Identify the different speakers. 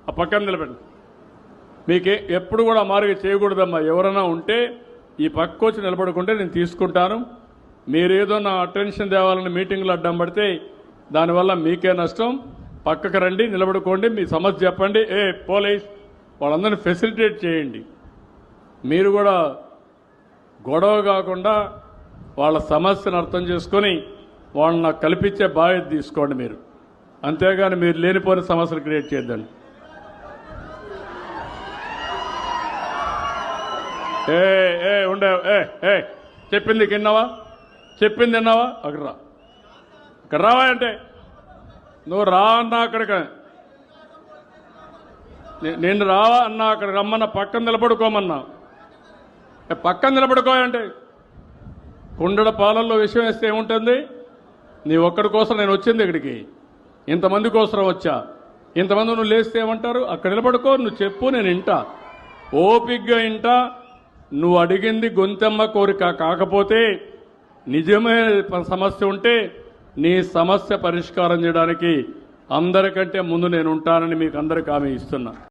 Speaker 1: ఆ పక్కన నిలబెట్టండి. మీకు ఎప్పుడు కూడా మారుగా చేయకూడదమ్మా. ఎవరైనా ఉంటే ఈ పక్క వచ్చి నిలబడుకుంటే నేను తీసుకుంటాను. మీరేదో నా అటెన్షన్ తేవాలని మీటింగ్లో అడ్డం పడితే దానివల్ల మీకే నష్టం. పక్కకు రండి, నిలబడుకోండి, మీ సమస్య చెప్పండి. పోలీస్ వాళ్ళందరినీ ఫెసిలిటేట్ చేయండి. మీరు కూడా గొడవ కాకుండా వాళ్ళ సమస్యను అర్థం చేసుకొని వాళ్ళని నాకు కల్పించే బాధ్యత తీసుకోండి మీరు. అంతేగాని మీరు లేనిపోయిన సమస్యలు క్రియేట్ చేయొద్దండి. ఉండే చెప్పింది విన్నావా? చెప్పింది విన్నావా? అక్కడ రా, ఇక్కడ రావా అంటే నువ్వు రా అన్నా అక్కడికి, నేను రావా అన్నా అక్కడ రమ్మన్నా, పక్కన నిలబడుకోమన్నా. పక్కన నిలబడుకోయంటే కుండల పాలల్లో విషయం వేస్తే ఏముంటుంది? నీ ఒక్కడి కోసం నేను వచ్చింది ఇక్కడికి, ఇంతమంది కోసం వచ్చా. ఇంతమంది నువ్వు లేస్తే ఏమంటారు? అక్కడ నిలబడుకో, నువ్వు చెప్పు, నేను వింటా, ఓపిగ్గా వింటా. నువ్వు అడిగింది గొంతెమ్మ కోరిక కాకపోతే నిజమైన సమస్య ఉంటే నీ సమస్య పరిష్కారం చేయడానికి అందరికంటే ముందు నేను ఉంటానని మీకు అందరికీ హామీ ఇస్తున్నా.